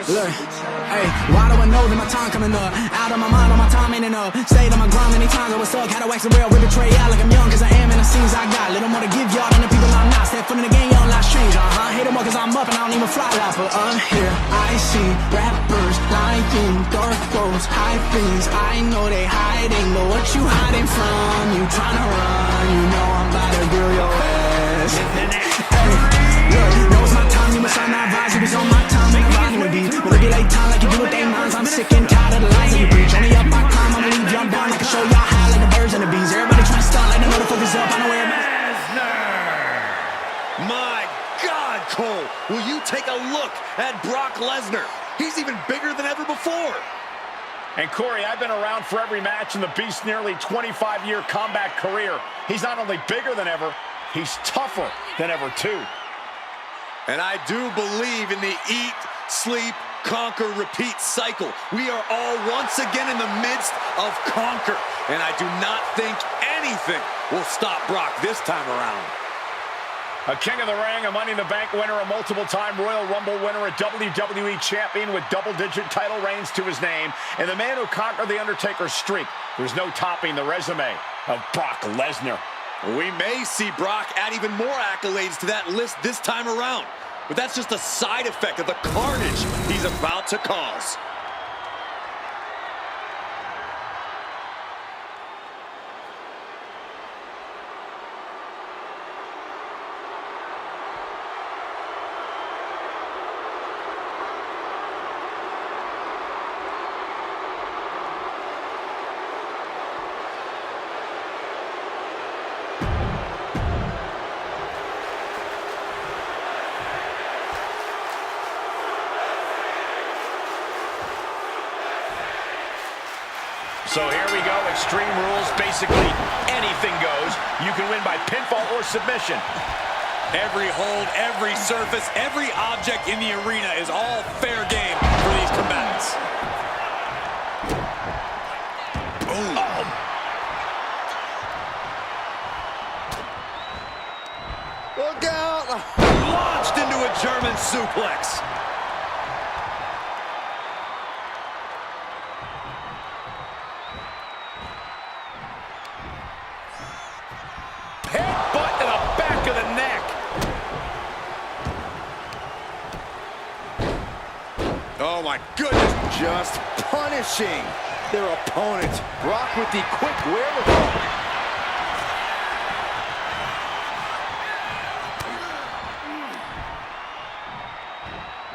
Look, hey, why do I know that my time coming up? Out of my mind, all my time ain't enough. Stayed on my grind many times, I was stuck. Had to wax the rail, rip betray out like I'm young, cause I am in the scenes I got. Little more to give y'all than the people I'm not. Step foot in the game, y'all not strange, Hate them all cause I'm up and I don't even fly out. But here, I see rappers lying, dark clothes, high things. I know they hiding, but what you hiding from? You tryna run, you know I'm about to grill your ass. Hey, look, know it's my time, you must sign that advise. You was on my time, and I'm riding with these. But look at late time like you do with they minds. I'm sick and tired of the lies that you preach. Only up I climb, I'ma leave y'all down. I can show y'all high like the birds and the bees. Everybody tryna start like they know the focus up. I know where My God, Cole, will you take a look at Brock Lesnar? He's even bigger than ever before. And Corey, I've been around for every match in the Beast's nearly 25-year combat career. He's not only bigger than ever, he's tougher than ever, too. And I do believe in the eat, sleep, conquer, repeat cycle. We are all once again in the midst of conquer. And I do not think anything will stop Brock this time around. A King of the Ring, a Money in the Bank winner, a multiple-time Royal Rumble winner, a WWE champion with double-digit title reigns to his name, and the man who conquered The Undertaker's streak. There's no topping the resume of Brock Lesnar. We may see Brock add even more accolades to that list this time around, but that's just a side effect of the carnage he's about to cause. So here we go, Extreme Rules, basically anything goes. You can win by pinfall or submission. Every hold, every surface, every object in the arena is all fair game for these combatants. Boom. Oh. Look out! Launched into a German suplex. Oh my goodness, just punishing their opponent. Brock with the quick wherewithal.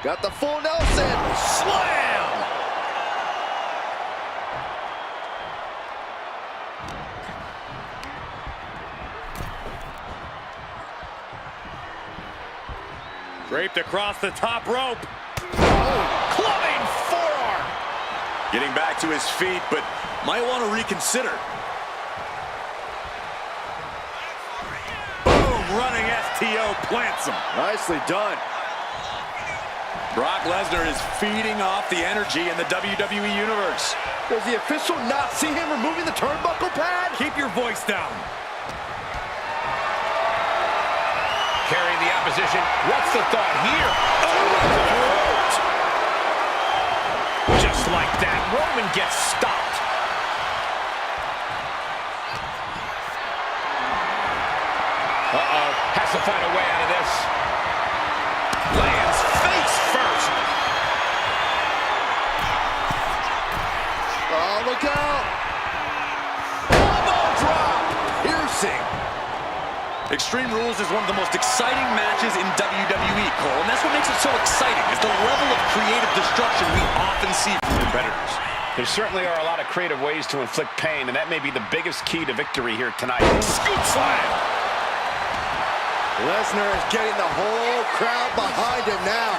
Got the full Nelson. Slam! Draped across the top rope. Clubbing forearm. Getting back to his feet, but might want to reconsider. Boom, running STO plants him. Nicely done. Brock Lesnar is feeding off the energy in the WWE Universe. Does the official not see him removing the turnbuckle pad? Keep your voice down. Carrying the opposition. What's the thought here? Oh, just like that, Roman gets stopped. Uh-oh, has to find a way out of this. Lands face first. Oh, look out. Elbow drop. Piercing. Extreme Rules is one of the most exciting matches in WWE, Cole, and that's what makes it so exciting, is the level of creative destruction we often see from competitors. There certainly are a lot of creative ways to inflict pain, and that may be the biggest key to victory here tonight. Scoop slam! Lesnar is getting the whole crowd behind him now.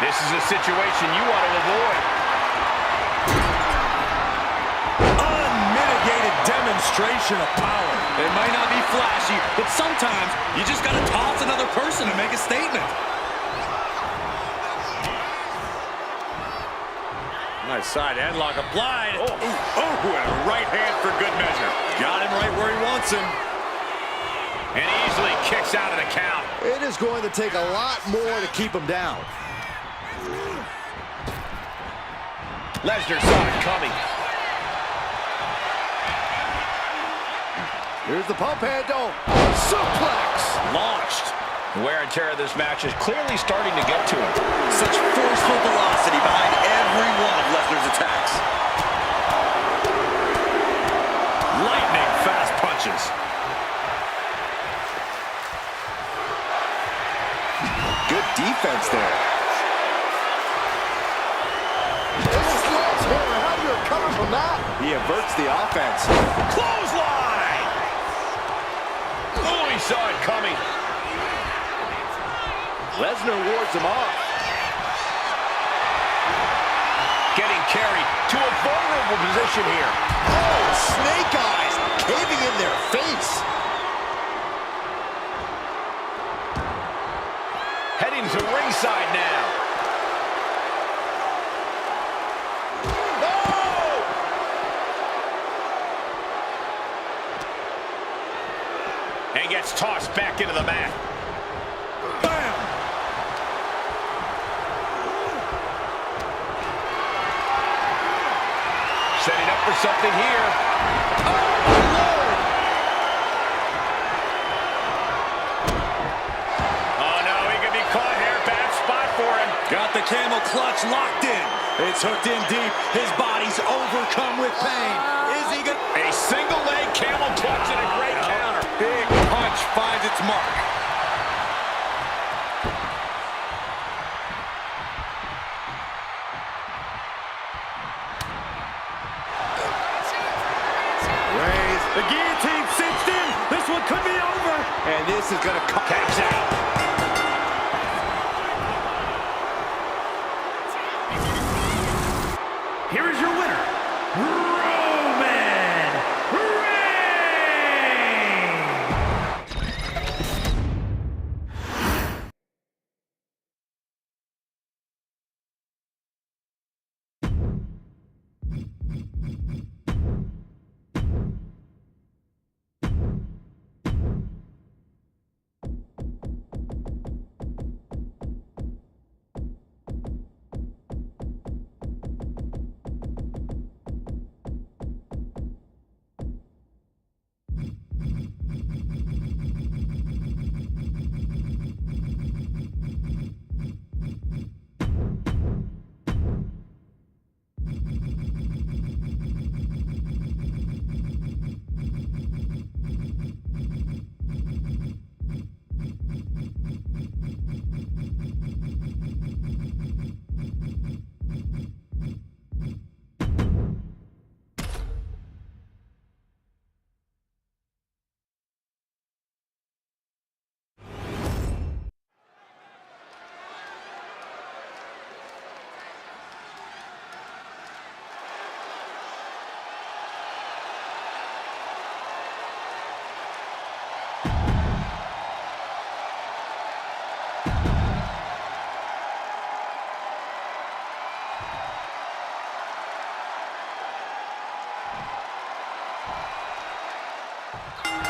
This is a situation you want to avoid. Demonstration of power. It might not be flashy, but sometimes you just got to toss another person to make a statement. Nice side headlock applied. Oh, and a right hand for good measure. Got him right where he wants him. And easily kicks kicks out of the count. It is going to take a lot more to keep him down. Lesnar saw it coming. Here's the pump handle. Suplex. Launched. The wear and tear of this match is clearly starting to get to him. Such forceful velocity behind every one of Lesnar's attacks. Lightning fast punches. Good defense there. How do you recover from that? He averts the offense. Clothesline! Oh, he saw it coming. Lesnar wards him off. Getting carried to a vulnerable position here. Oh, snake eyes caving in their face. Heading to ringside now. And gets tossed back into the mat. Bam! Setting up for something here. Oh, my Lord! Oh, no, he could be caught here. Bad spot for him. Got the camel clutch locked in. It's hooked in deep. His body's overcome with pain. Is he gonna... A single leg camel clutch and a great counter. Big punch finds its mark. The guillotine cinched in. This one could be over. And this is going to Taps out. Here is your winner, Roman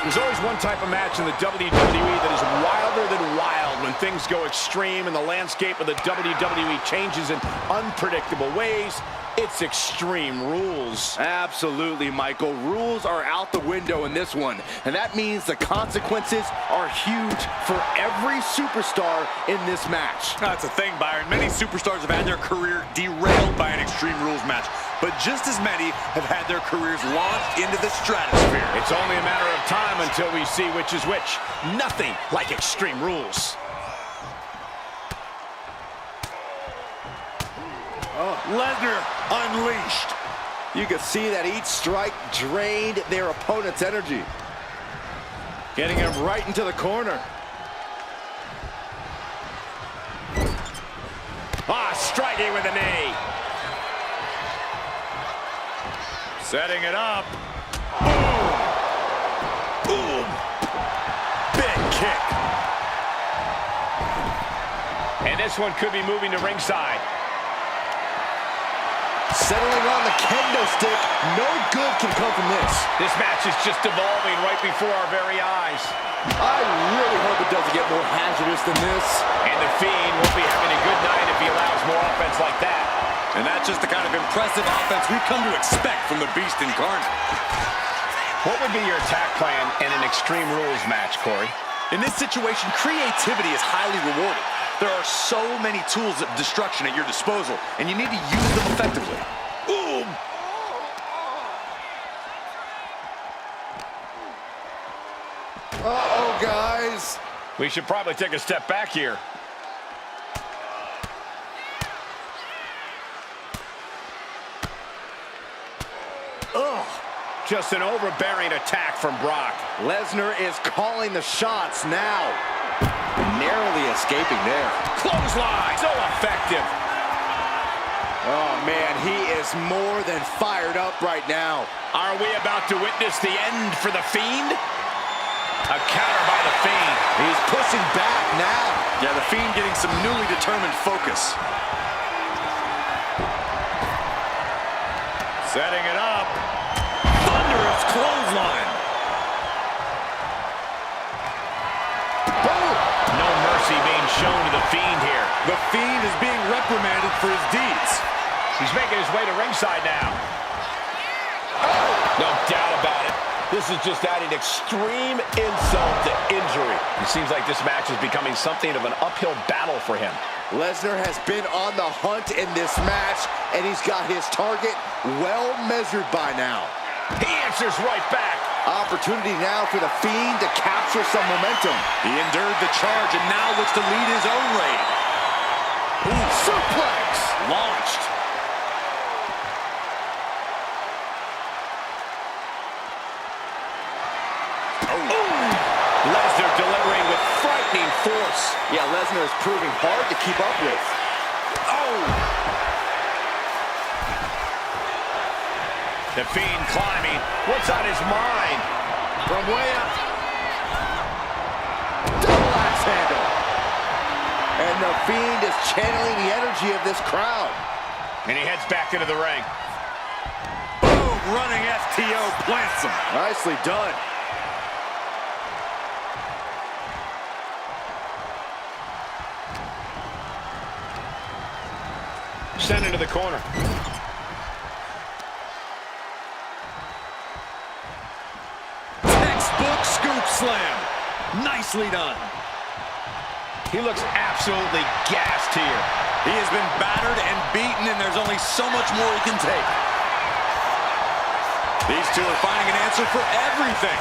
There's always one type of match in the WWE that is wilder than wild when things go extreme and the landscape of the WWE changes in unpredictable ways. It's Extreme Rules. Absolutely, Michael. Rules are out the window in this one, and that means the consequences are huge for every superstar in this match. That's the thing, Byron. Many superstars have had their career derailed by an Extreme Rules match, but just as many have had their careers launched into the stratosphere. It's only a matter of time until we see which is which. Nothing like Extreme Rules. Lesnar unleashed. You can see that each strike drained their opponent's energy. Getting him right into the corner. Striking with a knee. Setting it up. Boom. Boom. Big kick. And this one could be moving to ringside. Settling on the kendo stick. No good can come from this. This match is just evolving right before our very eyes. I really hope it doesn't get more hazardous than this. And the Fiend won't be having a good night if he allows more offense like that. And that's just the kind of impressive offense we've come to expect from the Beast Incarnate. What would be your attack plan in an Extreme Rules match, Corey? In this situation, creativity is highly rewarded. There are so many tools of destruction at your disposal, and you need to use them effectively. Ooh! Uh-oh, guys. We should probably take a step back here. Ugh. Just an overbearing attack from Brock. Lesnar is calling the shots now. Narrowly escaping there. Clothesline! So effective. Oh, man, he is more than fired up right now. Are we about to witness the end for the Fiend? A counter by the Fiend. He's pushing back now. Yeah, the Fiend getting some newly determined focus. Setting it up. Thunderous clothesline. Boom. No mercy being shown to the Fiend here. The Fiend is being reprimanded for his deeds. He's making his way to ringside now. No doubt about it. This is just adding extreme insult to injury. It seems like this match is becoming something of an uphill battle for him. Lesnar has been on the hunt in this match, and he's got his target well measured by now. He answers right back. Opportunity now for the Fiend to capture some momentum. He endured the charge and now looks to lead his own raid. Ooh, suplex! Launched. Lesnar delivering with frightening force. Yeah, Lesnar is proving hard to keep up with. Oh! The Fiend climbing. What's on his mind? From way up. Double axe handle. And the Fiend is channeling the energy of this crowd. And he heads back into the ring. Boom, running FTO plants him. Nicely done. Sent into the corner. Textbook scoop slam. Nicely done. He looks absolutely gassed here. He has been battered and beaten, and there's only so much more he can take. These two are finding an answer for everything.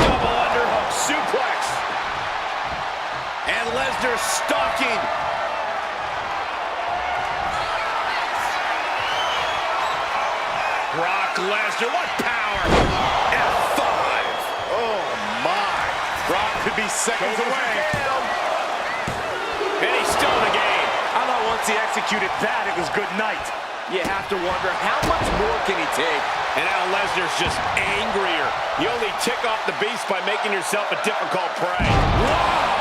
Double underhook suplex. And Lesnar stalking. Brock Lesnar, what power! F5. Oh my! Brock could be seconds away. And he's still in the game. I thought once he executed that, it was good night. You have to wonder, how much more can he take? And now Lesnar's just angrier. You only tick off the beast by making yourself a difficult prey. Wow!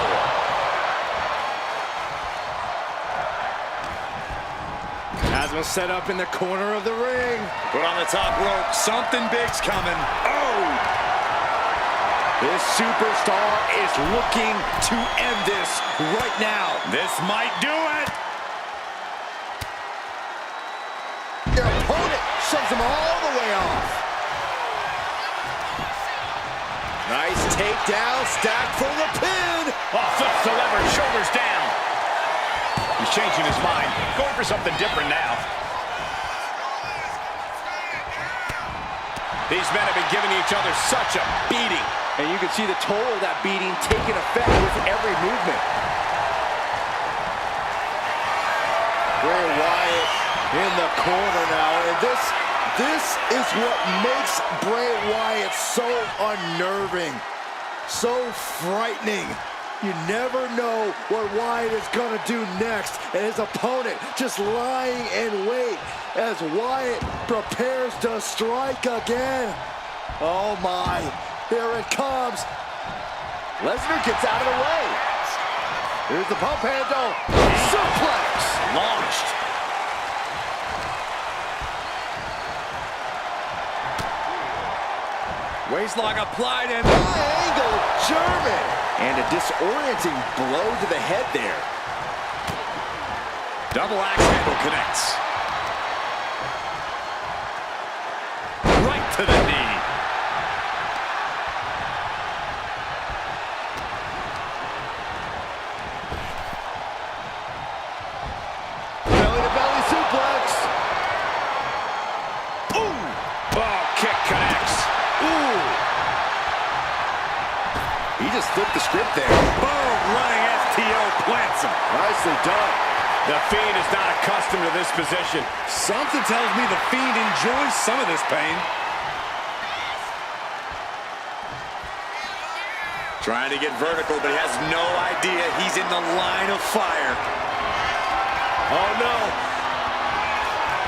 Asma set up in the corner of the ring. Put on the top rope. Something big's coming. Oh! This superstar is looking to end this right now. This might do it. Their opponent shoves him all the way off. Nice takedown, stacked for the pin. Oh, flips the lever, shoulders down. He's changing his mind, going for something different now. These men have been giving each other such a beating. And you can see the toll of that beating taking effect with every movement. Bray Wyatt in the corner now. And this is what makes Bray Wyatt so unnerving, so frightening. You never know what Wyatt is going to do next. And his opponent just lying in wait as Wyatt prepares to strike again. Oh my, here it comes. Lesnar gets out of the way. Here's the pump handle. Suplex. Launched. Waistlock applied and Angle German. And a disorienting blow to the head there. double axe handle connects. Right to the knee. Belly to belly suplex. Ooh! Oh, kick connects. Ooh. He just flipped the script there. Boom! Running FTO plants him. Nicely done. The Fiend is not accustomed to this position. Something tells me the Fiend enjoys some of this pain. Trying to get vertical, but he has no idea he's in the line of fire. Oh, no.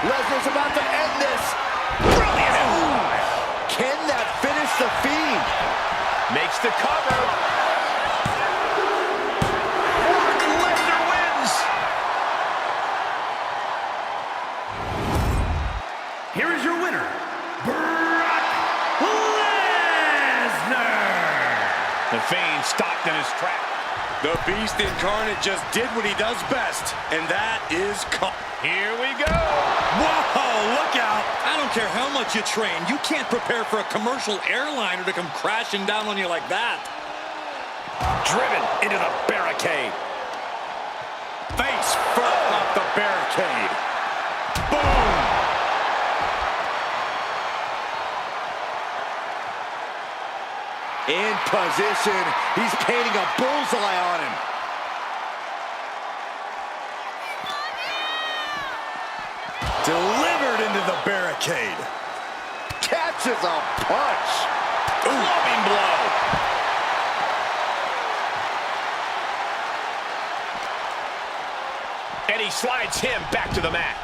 Lesnar's about to end this. Brilliant. Ooh. Can that finish the Fiend? Makes the cover. Lesnar wins. Here is your winner, Brock Lesnar. The Fiend stopped in his track. The Beast Incarnate just did what he does best, and that is Here we go. Whoa, look out. I don't care how much you train. You can't prepare for a commercial airliner to come crashing down on you like that. Driven into the barricade. Face first off the barricade. Boom. In position. He's painting a bullseye on him. Delivered into the barricade. Catches a punch. Loving blow. And he slides him back to the mat.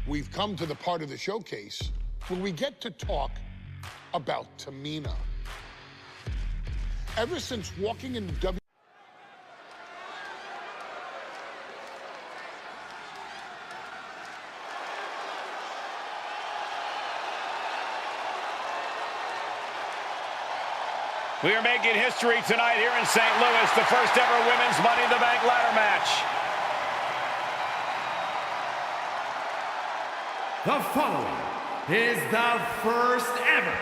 We've come to the part of the showcase where we get to talk about Tamina. Ever since walking in WWE, We are making history tonight here in St. Louis, the first ever women's Money in the Bank ladder match. The following is the first ever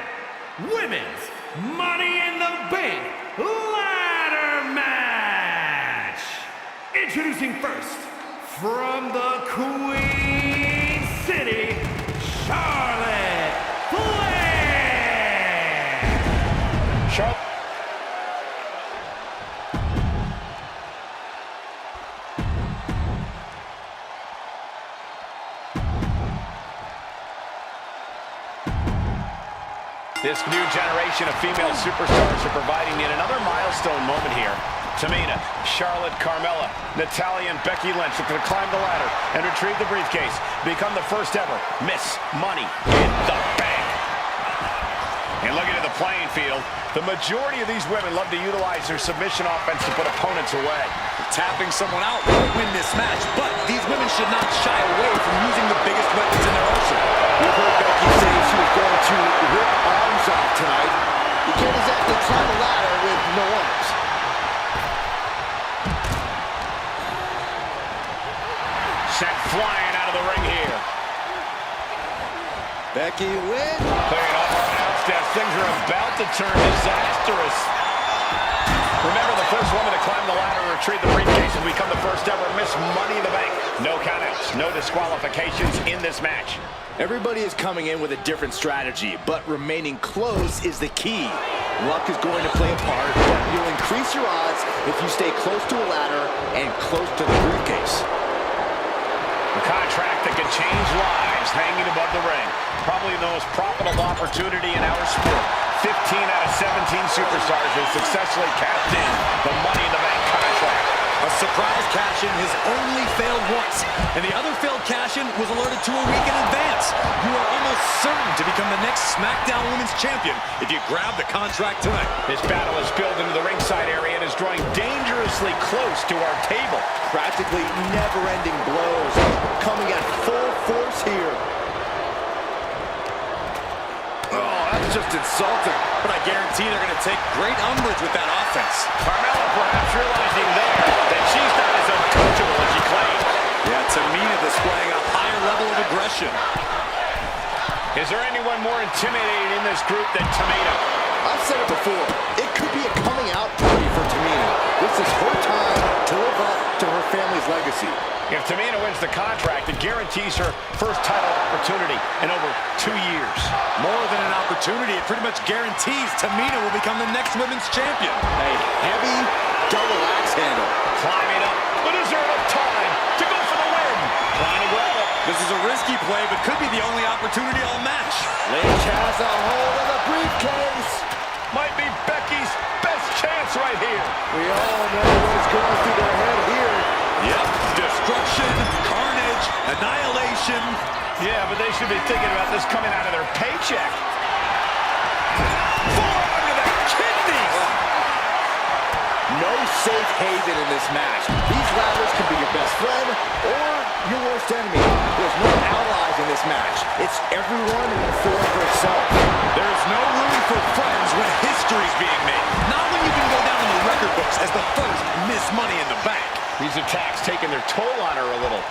Women's Money in the Bank ladder match. Introducing first, from the Queen City, Charlotte Flair. Charlotte. This new generation of female superstars are providing yet another milestone moment here. Tamina, Charlotte, Carmella, Natalya, and Becky Lynch are going to climb the ladder and retrieve the briefcase, become the first ever Miss Money in the Bank. And looking at the playing field, the majority of these women love to utilize their submission offense to put opponents away. Tapping someone out won't win this match, but these women should not shy away from using the biggest weapons in their arsenal. We've heard Becky say she was going to rip arms off tonight. You can't exactly climb a ladder with no arms. Sent flying out of the ring here. Becky wins. Clearing off our announce desk. Things are about to turn disastrous. Remember, the first woman to climb the ladder and retrieve the briefcase will become the first ever Miss Money in the Bank. No countouts, no disqualifications in this match. Everybody is coming in with a different strategy, but remaining close is the key. Luck is going to play a part, but you'll increase your odds if you stay close to a ladder and close to the briefcase. A contract that can change lives. flags hanging above the ring. Probably the most profitable opportunity in our sport. 15 out of 17 superstars have successfully cashed in the Money in the Bank contract. A surprise cash-in has only failed once, and the other failed cash-in was alerted to a week in advance. You are almost certain to become the next SmackDown Women's Champion if you grab the contract tonight. This battle has spilled into the ringside area and is drawing dangerously close to our table. Practically never-ending blows coming at full force here. Oh, that's just insulting. But I guarantee they're going to take great umbrage with that offense. Carmella perhaps realizing there that she's not as untouchable as she claims. Yeah, Tamina displaying a higher level of aggression. Is there anyone more intimidating in this group than Tamina? I've said it before, it could be a coming out party for Tamina. This is her time to live up to her family's legacy. If Tamina wins the contract, it guarantees her first title opportunity in over 2 years. More than an opportunity, it pretty much guarantees Tamina will become the next women's champion. A heavy double axe handle. Climbing up, but is there enough time to go for the win? Trying to grab it. This is a risky play, but could be the only opportunity all match. Lynch has a hold of the briefcase. Might be Becky's best chance right here. We all know what is going through their head here. Yep, destruction, carnage, annihilation. Yeah, but they should be thinking about this coming out of their paycheck. Forearm to the kidneys. No safe haven in this match. These ladders can be your best friend or your worst enemy. There's no allies in this match. It's everyone for herself. There's no room for friends when history's being made. Not when you can go down in the record books as the first Miss Money in the Bank. These attacks taking their toll on her a little.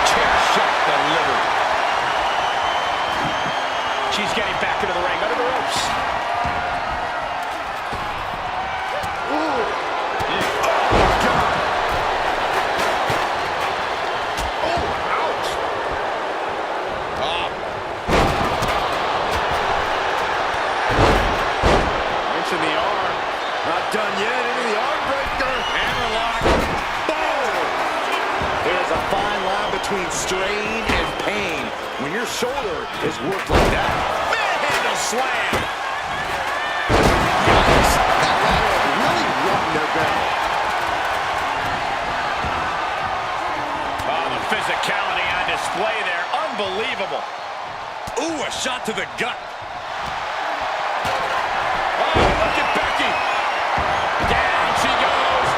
Chair shot delivered. She's getting back into the ring under the ropes. Ooh. Oh, God. Oh, ouch. Wrench in the arm. Not done yet. Into the arm breaker. Hammerlock. Boom. There's a fine line between strain and pain when your shoulder is worked like that. Manhandle slam. Yikes. That ladder really rubbed their belly. Oh, the physicality on display there. Unbelievable. Ooh, a shot to the gut. Oh, look at Becky. Down she goes.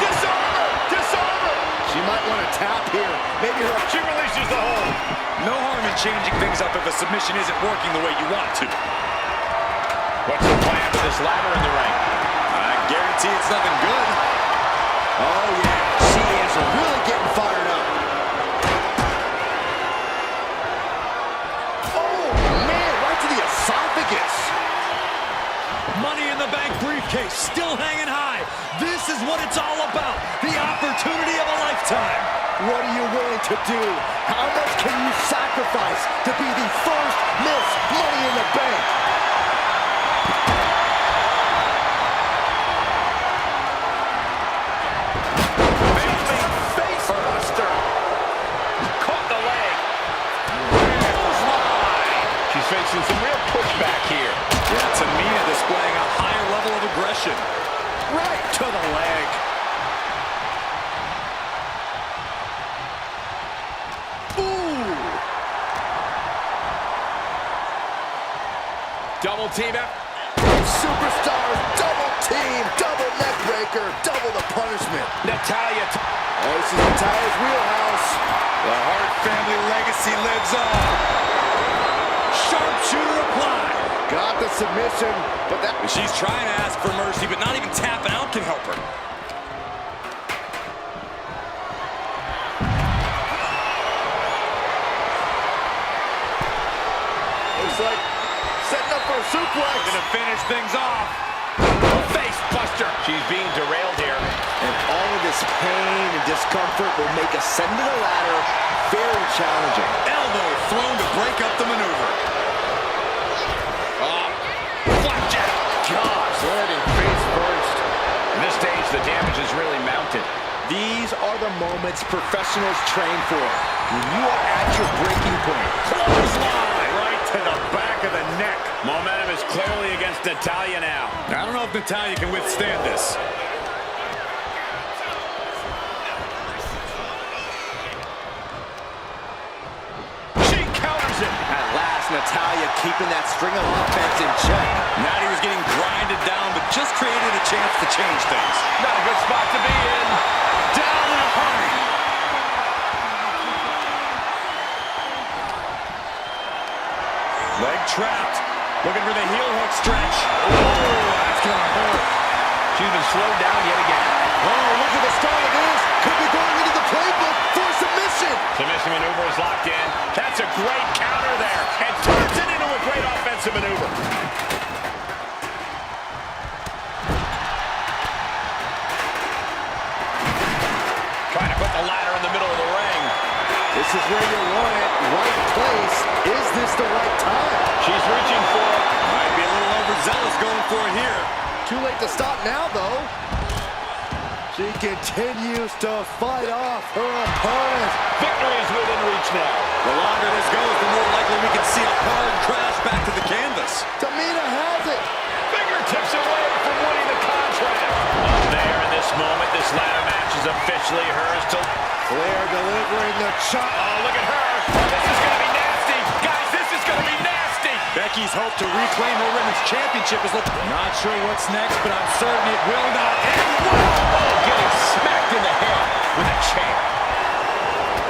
Disarm her. Disarm her. She might want to tap here. Maybe her... She releases the hold. No harm in changing things up if a submission isn't working the way you want to. What's the plan for this ladder in the ring? I guarantee it's nothing good. Oh, yeah. She is really getting fired up. Oh, man. Right to the esophagus. Money in the Bank briefcase still hanging high. This is what it's all about. The opportunity of a lifetime. What are you willing to do? How much can you sacrifice to be the first Miss Money in the Bank? Face buster. Caught the leg. She's facing some real pushback here. Yeah, Tamina displaying a higher level of aggression. Right to the leg. Ooh. Double team out. Superstars, double team, double neck breaker, double the punishment. Natalya. Oh, this is Natalya's wheelhouse. The Hart family legacy lives on. Sharpshooter applied. Got the submission, but that... She's trying to ask for mercy, but not even tapping out can help her. Looks like setting up for a suplex. Gonna finish things off. Face buster. She's being derailed here. And all of this pain and discomfort will make ascending the ladder very challenging. Elbow thrown to break up the maneuver. Flapjack. Gosh, landing face first. At this stage, the damage is really mounted. These These are the moments professionals train for. When you are at your breaking point. Clothesline right to the back of the neck. Momentum is clearly against Natalya now. I don't know if Natalya can withstand this. She counters it. At last, Natalya keeping that string of offense in check. Natty was getting grinded down, but just created a chance to change things. Not a good spot to be in. Down in a hurry. Leg trapped. Looking for the heel hook stretch. Oh, that's going to hurt. She's been slowed down yet again. Oh, look at the start of this. Could be going into the playbook for submission. Submission maneuver is locked in. That's a great counter there. And turns it into a great offensive maneuver. Trying to put the ladder in the middle of the ring. This is where you want it. Right place. Is this the right time? She's reaching for it. Might be a little overzealous going for it here. Too late to stop now, though. She continues to fight off her opponent. Victory is within reach now. The longer this goes, the more likely we can see a hard crash back to the canvas. Tamina has it. Fingertips away from winning the contract. Up there in this moment, this ladder match is officially hers to... Flair delivering the chop. Oh, look at her. This is going to be nasty. Guys, this is going to be nasty. Becky's hope to reclaim her women's championship is looking... Not sure what's next, but I'm certain it will not end well. Oh, getting smacked in the head with a chair.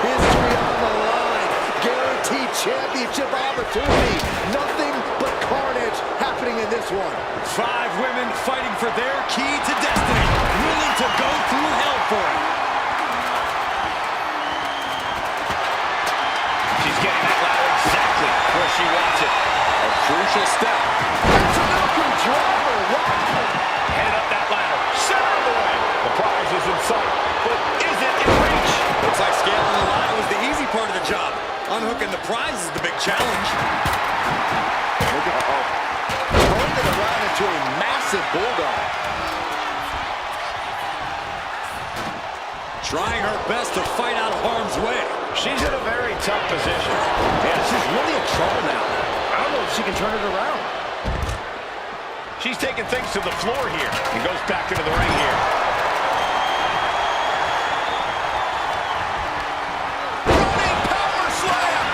History on the line. Guaranteed championship opportunity. Nothing but carnage happening in this one. 5 women fighting for their key to destiny. Willing to go through hell for it. She's getting that ladder exactly where she wants it. A crucial step. That's an Malcolm driver. Wow. Head up that ladder. Center of the ring. The prize is in sight, but is it in reach? Looks like scaling the ladder was the easy part of the job. Unhooking the prize is the big challenge. Look at turning it around into a massive bulldog. Trying her best to fight out of harm's way. She's in a very tough position. Yeah, she's really in trouble now. I don't know if she can turn it around. She's taking things to the floor here and goes back into the ring here. Running power slam.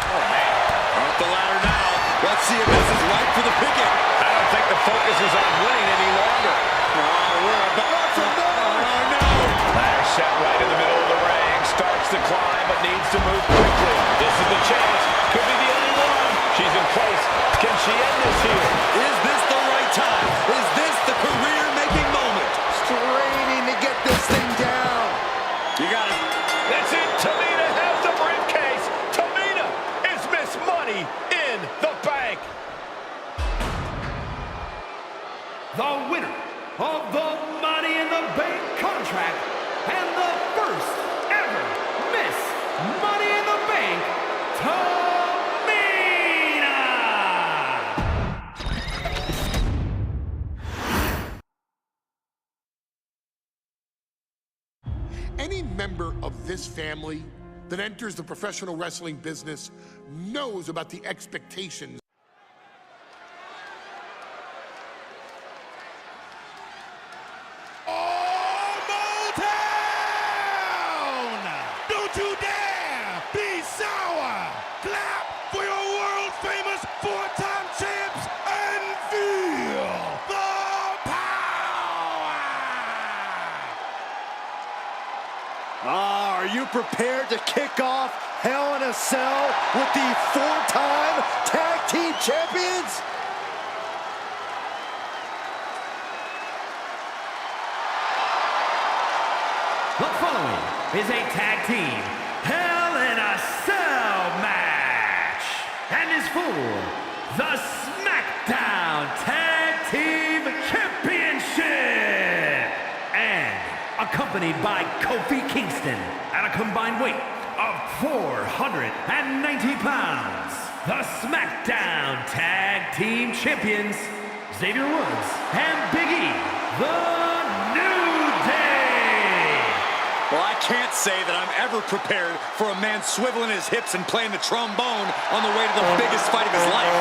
Oh, man. Up the ladder now. Let's see if this is right for the picking. I don't think the focus is on winning any longer. Oh, we're about to know. Oh, no. Ladder set right in the middle of the ring. Starts to climb, but needs to move quickly. This is the chance. Could be the only one. She's in place. Can she end this here? Is this the right time? Is this the career-making moment? Straining to get this thing down. You got it. That's it. Tamina has the briefcase. Tamina is Miss Money in the Bank. The winner of the Money in the Bank contract and the first ever Miss Money in the Bank, Tamina! Any member of this family that enters the professional wrestling business knows about the expectations. Don't you dare be sour! Clap for your world-famous four-time champs and feel the power! Are you prepared to kick off Hell in a Cell with the 4-time tag team champions? The following is a tag team Hell in a Cell match and is for the SmackDown Tag Team Championship and accompanied by Kofi Kingston at a combined weight of 490 pounds. The SmackDown Tag Team Champions Xavier Woods and Big E, the New Day. Well, I can't say that I'm ever prepared for a man swiveling his hips and playing the trombone on the way to the biggest fight of his life.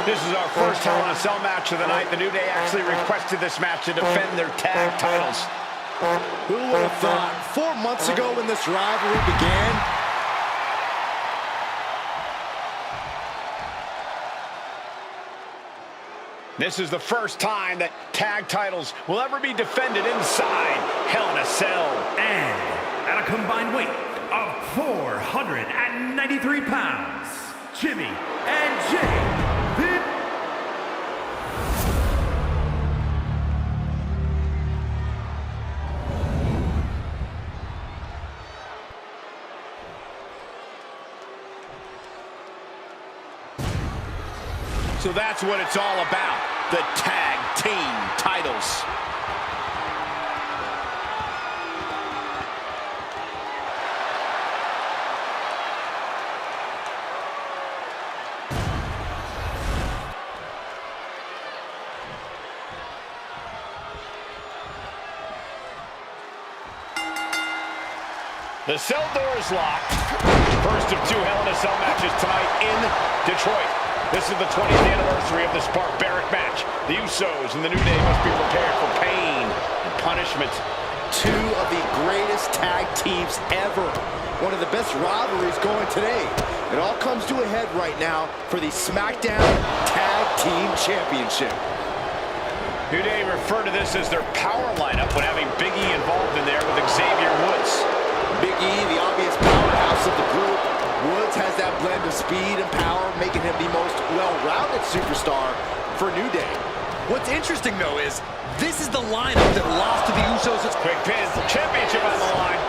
This is our first Hell in a Cell match of the night. The New Day actually requested this match to defend their tag titles. Who would have thought 4 months ago when this rivalry began, this is the first time that tag titles will ever be defended inside Hell in a Cell. And at a combined weight of 493 pounds, Jimmy and Jay. So that's what it's all about, the tag team titles. The cell door is locked. First of 2 Hell in a Cell matches tonight in Detroit. This is the 20th anniversary of this barbaric match. The Usos and the New Day must be prepared for pain and punishment. 2 of the greatest tag teams ever. One of the best rivalries going today. It all comes to a head right now for the SmackDown Tag Team Championship. New Day refer to this as their power lineup when having Big E involved in there with Xavier Woods. Big E, the obvious powerhouse of the group. Woods has that blend of speed and power, making him the most well-rounded superstar for New Day. What's interesting, though, is this is the lineup that lost to the Usos. Quick pin, championship on the line.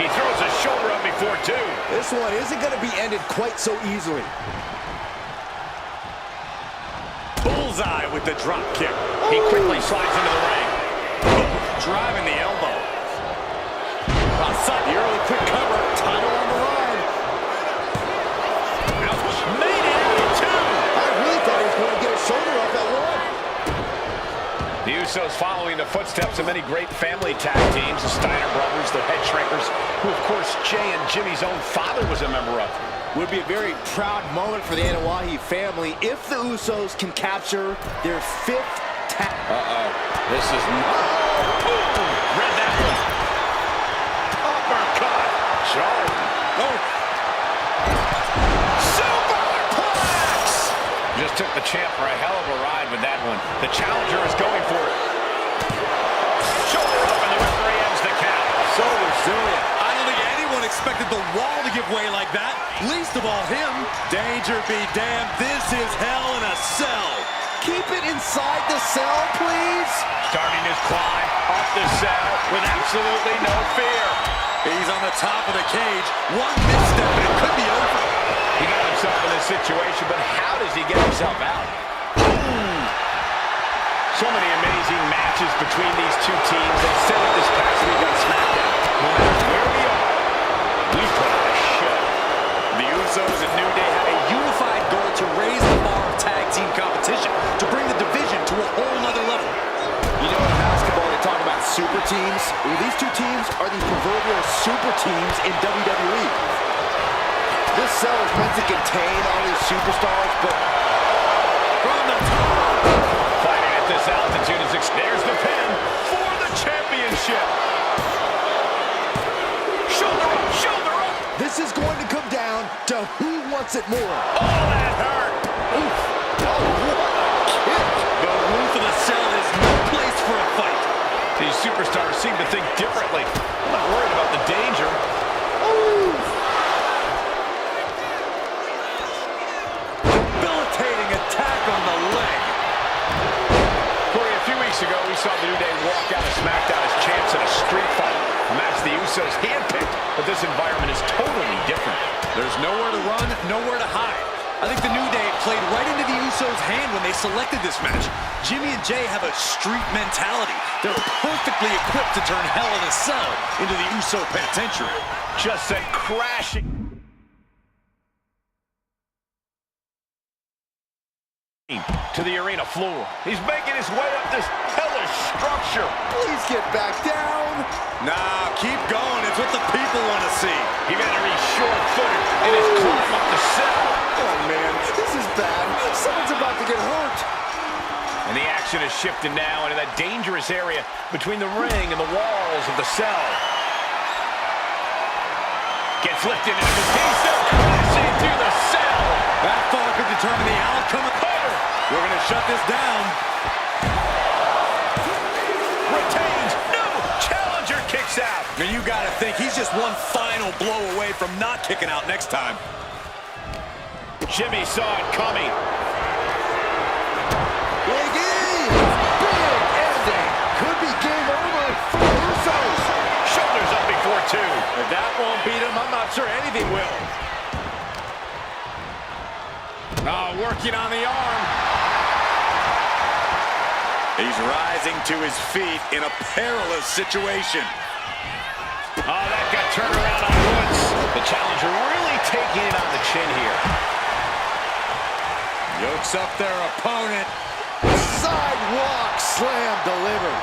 He throws his shoulder up before 2. This one isn't going to be ended quite so easily. Bullseye with the drop kick. He quickly slides into the ring. Driving the elbow. Outside the early quick cover. Title on the line. Ouch. Made it out of 2. I really thought he was going to get his shoulder off that one. The Usos following the footsteps of many great family tag teams, the Steiner brothers, the Head Shrinkers, who of course Jay and Jimmy's own father was a member of. Would be a very proud moment for the Anoa'i family if the Usos can capture their 5th tag. This is... Read that one. Uppercut. Sharp. Superplex! Just took the champ for a hell of a ride with that one. The challenger is going for it. Shoulder up and the referee ends the count. So resilient. I don't think anyone expected the wall to give way like that. Least of all him. Danger be damned. This is Hell in a Cell. Keep it inside the cell, please. Starting his climb up the cell with absolutely no fear. He's on the top of the cage. One misstep and it could be over. He got himself in this situation, but how does he get himself out? Boom! So many amazing matches between these 2 teams. They said it this past week on SmackDown. No matter where we are, we put on a show. The Usos and New Day have a unified goal to raise the bar of tag team competition, to bring the division to a whole nother level. You know, in basketball, they talk about super teams. Well, these 2 teams are the proverbial super teams in WWE. This cell is meant to contain all these superstars, but From the top. Fighting at this altitude is... There's the pin for the championship. Shoulder up, shoulder up. this is going to come down to who wants it more. Oh, that hurt. Oof. Oh, what a kick. The roof of the cell is no place for a fight. These superstars seem to think differently. I'm not worried about the danger. Debilitating attack on the leg. Corey, a few weeks ago, we saw the New Day walk out of SmackDown as champs in a street fight. A match the Usos handpicked, but this environment is totally different. There's nowhere to run, nowhere to hide. I think the New Day played right into the Usos' hand when they selected this match. Jimmy and Jay have a street mentality. They're perfectly equipped to turn Hell in a Cell into the Uso penitentiary. Just sent crashing to the arena floor. He's making his way up this hellish structure. Please get back down. action is shifting now into that dangerous area between the ring and the walls of the cell. Gets lifted into the cell, crashing through the cell. That fall could determine the outcome of the cover. We're going to shut this down. Retains. No! Challenger kicks out. And you got to think he's just one final blow away from not kicking out next time. Jimmy saw it coming. Big E! Big ending! Could be game over for the Usos. Shoulders up before two. If that won't beat him, I'm not sure anything will. Working on the arm. He's rising to his feet in a perilous situation. Oh, that got turned around on Woods. The challenger really taking it on the chin here. Yokes up their opponent. Sidewalk slam delivered.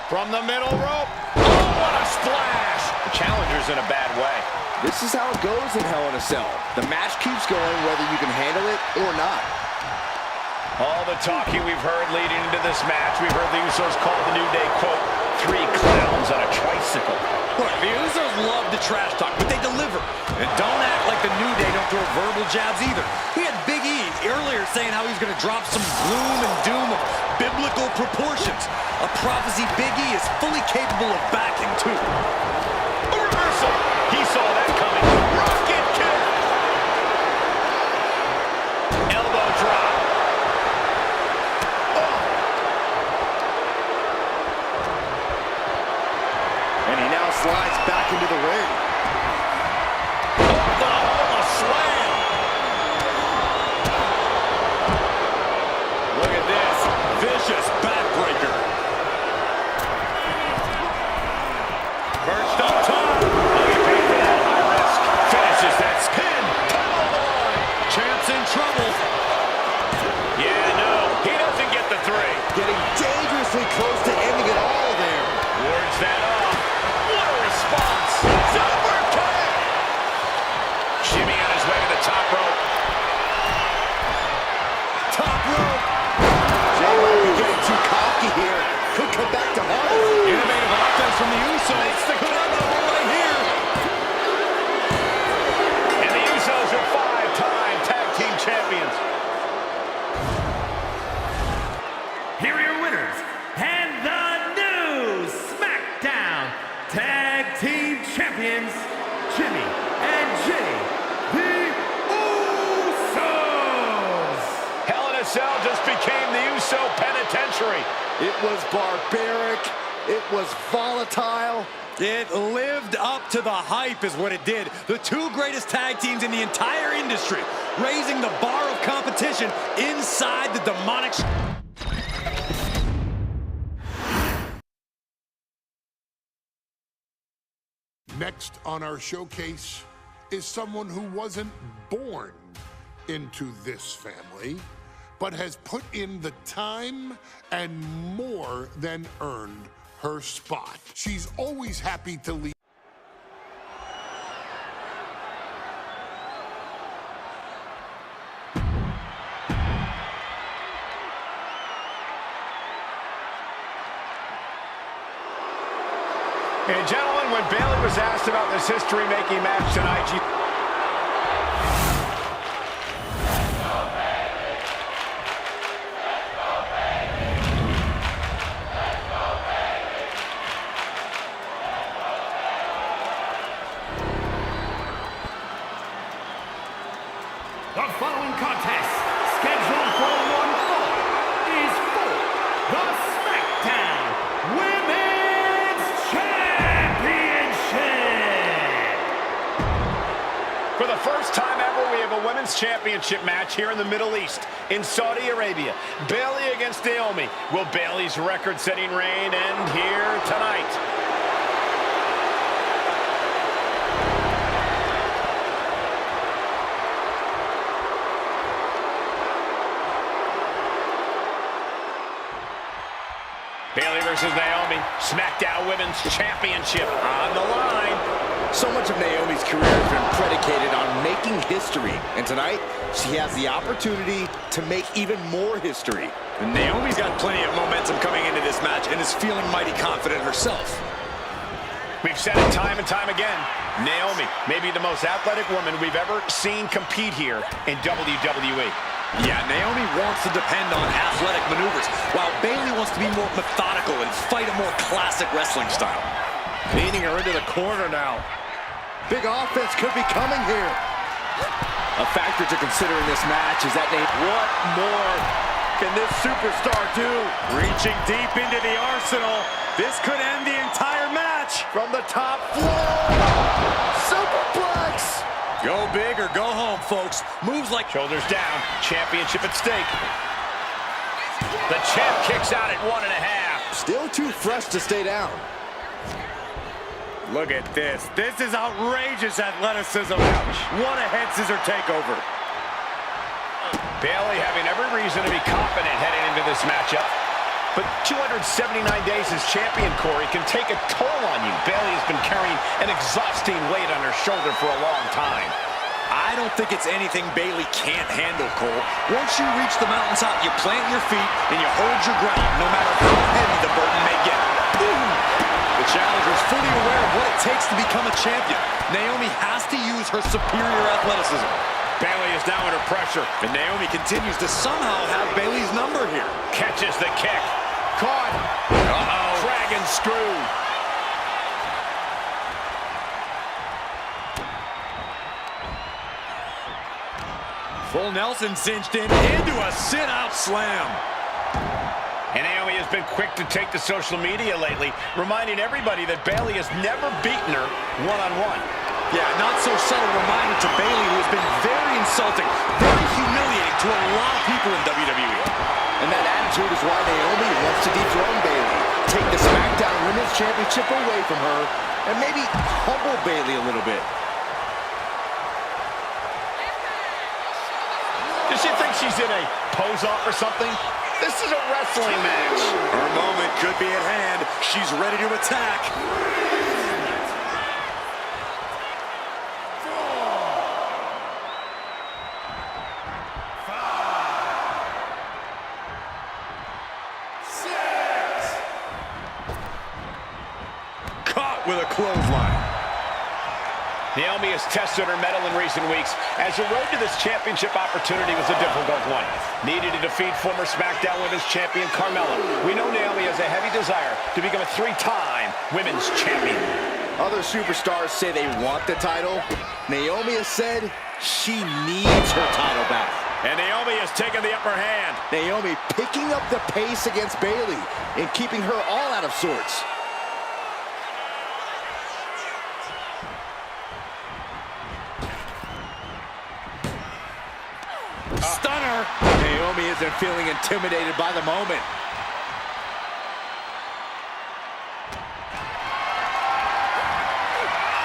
From the middle rope. Oh, what a splash. The challenger's in a bad way. This is how it goes in Hell in a Cell. The match keeps going whether you can handle it or not. All the talking we've heard leading into this match, we've heard the Usos call the New Day, quote, 3 clowns on a tricycle. Look, the Usos love the trash talk, but they deliver. And don't act like the New Day don't throw verbal jabs either. We had Big E earlier saying how he's going to drop some gloom and doom of biblical proportions. A prophecy Big E is fully capable of backing, too. A reversal. He saw that coming. Rocket kick. Elbow drop. And he now slides back into the ring. Oklahoma slam. Look at this. Vicious backbreaker. Perched up top. He paid for that high risk. Finishes that spin. Tunnel the line. Champ's in trouble. Yeah, no. He doesn't get the 3. Getting dangerously close to ending it all there. Wards that off. What a response. Super kick. Jimmy on his way to the top rope. Top rope. Jay might be getting too cocky here. Could come back to haunt him. Innovative offense from the Usos. Makes the cover right here. And the Usos are 5-time tag team champions. Here are your winners, and the new SmackDown Tag Team Champions, Jimmy and Jay, the Usos. Hell in a Cell just became the Uso Penitentiary. It was barbaric. It was volatile. It lived up to the hype is what it did. The 2 greatest tag teams in the entire industry, raising the bar of competition inside the demonic... Next on our showcase is someone who wasn't born into this family, but has put in the time and more than earned her spot. She's always happy to lead. And gentlemen, when Bayley was asked about this history-making match tonight, The following contest, scheduled for 1 fall, is for the SmackDown Women's Championship. for the first time ever, we have a women's championship match here in the Middle East, in Saudi Arabia. Bayley against Naomi. Will Bayley's record-setting reign end here tonight? Bayley versus Naomi, SmackDown Women's Championship on the line. So much of Naomi's career has been predicated on making history. And tonight, she has the opportunity to make even more history. And Naomi's got plenty of momentum coming into this match and is feeling mighty confident herself. We've said it time and time again. Naomi may be the most athletic woman we've ever seen compete here in WWE. Yeah, Naomi wants to depend on athletic maneuvers, while Bayley wants to be more methodical and fight a more classic wrestling style. Leading her into the corner now. Big offense could be coming here. A factor to consider in this match is that What more can this superstar do? Reaching deep into the arsenal. This could end the entire match. From the top floor. Superplex. Go big or go home, folks. Moves like... Shoulders down. Championship at stake. The champ kicks out at 1.5. Still too fresh to stay down. Look at this. This is outrageous athleticism. Ouch. What a head scissor takeover. Bayley having every reason to be confident heading into this matchup. But 279 days as champion, Corey, can take a toll on you. Bayley has been carrying an exhausting weight on her shoulder for a long time. I don't think it's anything Bayley can't handle, Cole. Once you reach the mountaintop, you plant your feet and you hold your ground, no matter how heavy the burden may get. Boom! The challenger is fully aware of what it takes to become a champion. Naomi has to use her superior athleticism. Bayley is now under pressure. And Naomi continues to somehow have Bayley's number here. Catches the kick. Caught. Uh-oh. Dragon screw. Full Nelson cinched in into a sit-out slam. And Naomi has been quick to take to social media lately, reminding everybody that Bayley has never beaten her one-on-one. Yeah, not so subtle reminder to Bayley, who has been very insulting, very humiliating to a lot of people in WWE. And that attitude is why Naomi wants to dethrone Bayley, take the SmackDown Women's Championship away from her, and maybe humble Bayley a little bit. Does she think she's in a pose-off or something? This is a wrestling match. Her moment could be at hand. She's ready to attack. Caught with a clothesline. Naomi has tested her mettle in recent weeks, as the road to this championship opportunity was a difficult one. Needed to defeat former SmackDown Women's Champion Carmella. We know Naomi has a heavy desire to become a 3-time Women's Champion. Other superstars say they want the title. Naomi has said she needs her title back. And Naomi has taken the upper hand. Naomi picking up the pace against Bayley and keeping her all out of sorts. Stunner. Naomi isn't feeling intimidated by the moment.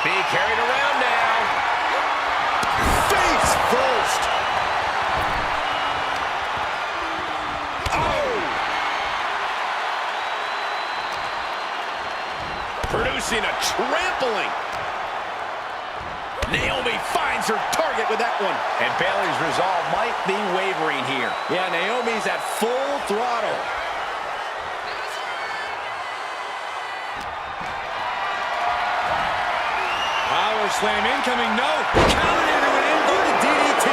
Being carried around now. Face first. Oh! Producing a trampling. Naomi finds her target with that one. And Bayley's resolve might be wavering here. Yeah, Naomi's at full throttle. Power slam incoming, no. Counted into an inverted DDT.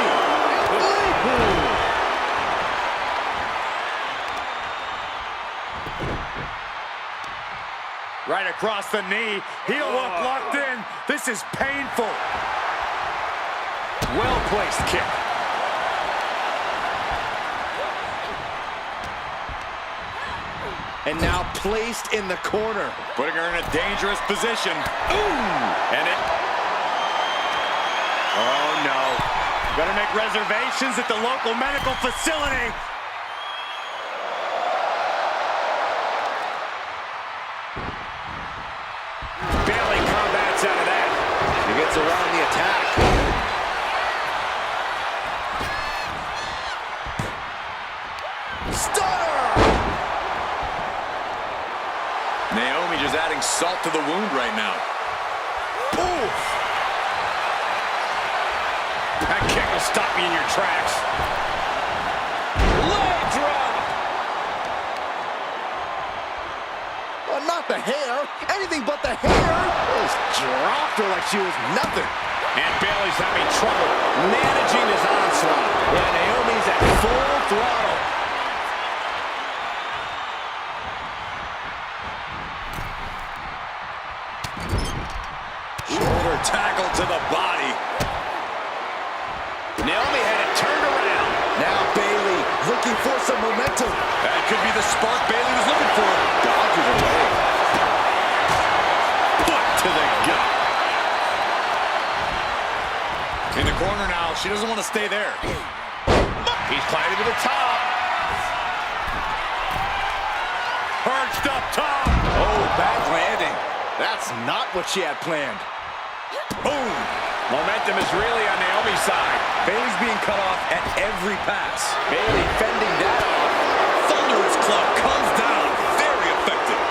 Right across the knee. Heel hook locked in. This is painful. Well-placed kick. And now placed in the corner. Putting her in a dangerous position. Ooh! And it... Oh, no. Better make reservations at the local medical facility. Bayley combats out of that. He gets around the attack. Stunner! Naomi just adding salt to the wound right now. Ooh! That kick will stop you in your tracks. Leg drop. Not the hair. Anything but the hair. Just dropped her like she was nothing. And Bayley's having trouble managing his onslaught. Yeah, Naomi's at full throttle. Shoulder tackle to the body. Naomi had it turned around. Now Bayley looking for some momentum. That could be the spark Bayley was looking for. Dodges away. Foot to the gut. In the corner now. She doesn't want to stay there. He's climbing to the top. Perched up top. Oh, bad landing. That's not what she had planned. Boom. Momentum is really on Naomi's side. Bayley's being cut off at every pass. Bayley fending that off. Thunderous club comes down. Very effective.